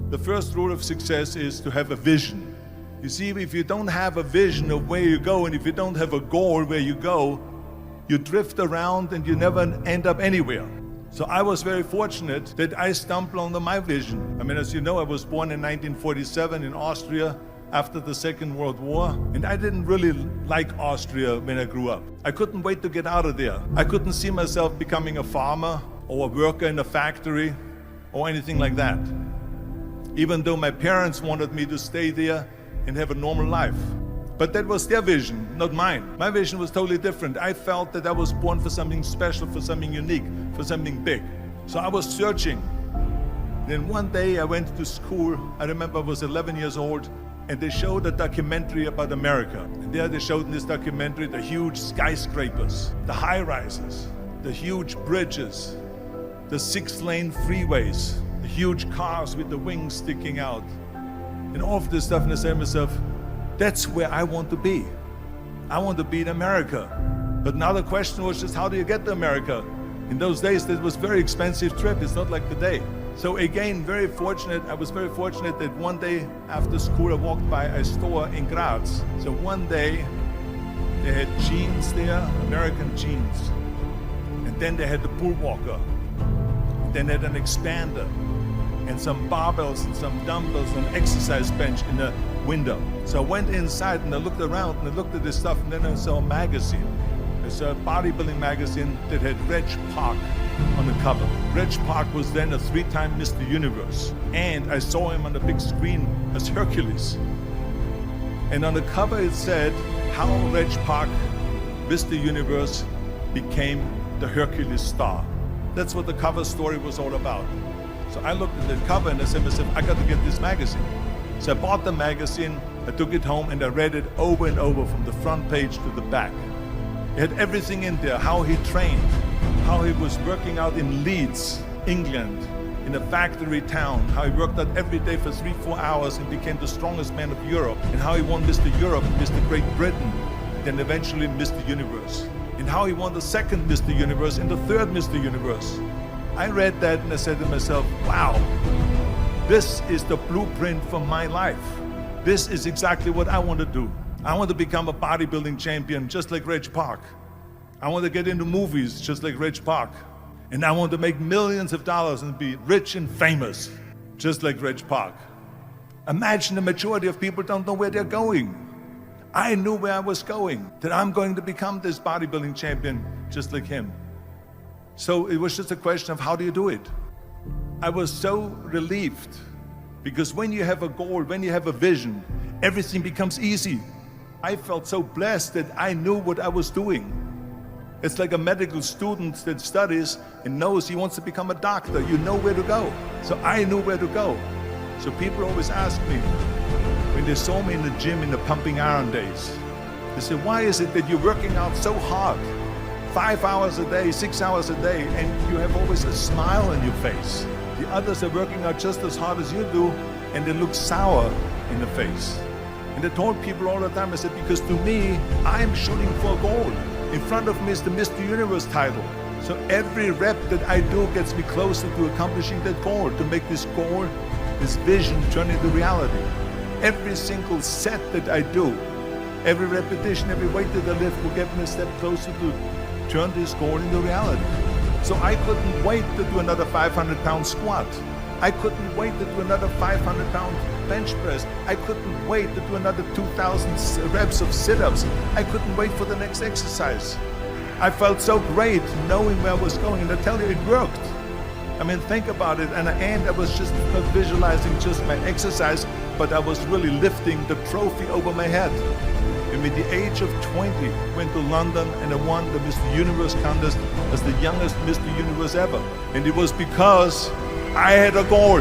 The first rule of success is to have a vision. You see, if you don't have a vision of where you go, and if you don't have a goal where you go, you drift around and you never end up anywhere. So I was very fortunate that I stumbled onto my vision. I mean, as you know, I was born in 1947 in Austria after the Second World War, and I didn't really like Austria when I grew up. I couldn't wait to get out of there. I couldn't see myself becoming a farmer or a worker in a factory or anything like that, even though my parents wanted me to stay there and have a normal life. But that was their vision, not mine. My vision was totally different. I felt that I was born for something special, for something unique, for something big. So I was searching. Then one day I went to school. I remember I was 11 years old, and they showed a documentary about America. And there they showed in this documentary the huge skyscrapers, the high-rises, the huge bridges, the 6-lane freeways, the huge cars with the wings sticking out, and all of this stuff. And I said to myself, that's where I want to be. I want to be in America. But now the question was just, how do you get to America? In those days, that was a very expensive trip. It's not like today. So again, I was very fortunate that one day after school, I walked by a store in Graz. So one day, they had jeans there, American jeans. And then they had the bull walker. And then they had an expander, and some barbells and some dumbbells and an exercise bench in the window. So I went inside and I looked around and I looked at this stuff, and then I saw a magazine. I saw a bodybuilding magazine that had Reg Park on the cover. Reg Park was then a 3-time Mr. Universe. And I saw him on the big screen as Hercules. And on the cover it said how Reg Park, Mr. Universe, became the Hercules star. That's what the cover story was all about. So I looked at the cover and I said to myself, I got to get this magazine. So I bought the magazine, I took it home, and I read it over and over from the front page to the back. It had everything in there, how he trained, how he was working out in Leeds, England, in a factory town, how he worked out every day for 3-4 hours and became the strongest man of Europe, and how he won Mr. Europe, Mr. Great Britain, then eventually Mr. Universe, and how he won the second Mr. Universe and the third Mr. Universe. I read that and I said to myself, wow, this is the blueprint for my life. This is exactly what I want to do. I want to become a bodybuilding champion just like Reg Park. I want to get into movies just like Reg Park. And I want to make millions of dollars and be rich and famous just like Reg Park. Imagine the majority of people don't know where they're going. I knew where I was going, that I'm going to become this bodybuilding champion just like him. So it was just a question of how do you do it? I was so relieved, because when you have a goal, when you have a vision, everything becomes easy. I felt so blessed that I knew what I was doing. It's like a medical student that studies and knows he wants to become a doctor. You know where to go. So I knew where to go. So people always ask me, when they saw me in the gym in the pumping iron days, they said, why is it that you're working out so hard? 5 hours a day, 6 hours a day, and you have always a smile on your face. The others are working out just as hard as you do, and they look sour in the face. And I told people all the time, I said, because to me, I'm shooting for a goal. In front of me is the Mr. Universe title. So every rep that I do gets me closer to accomplishing that goal, to make this goal, this vision turn into reality. Every single set that I do, every repetition, every weight that I lift will get me a step closer to turn this goal into reality. So I couldn't wait to do another 500-pound squat. I couldn't wait to do another 500-pound bench press. I couldn't wait to do another 2,000 reps of sit-ups. I couldn't wait for the next exercise. I felt so great knowing where I was going, and I tell you, it worked. I mean, think about it. And at the end, I was just not visualizing just my exercise, but I was really lifting the trophy over my head. And at the age of 20, went to London and I won the Mr. Universe contest as the youngest Mr. Universe ever. And it was because I had a goal.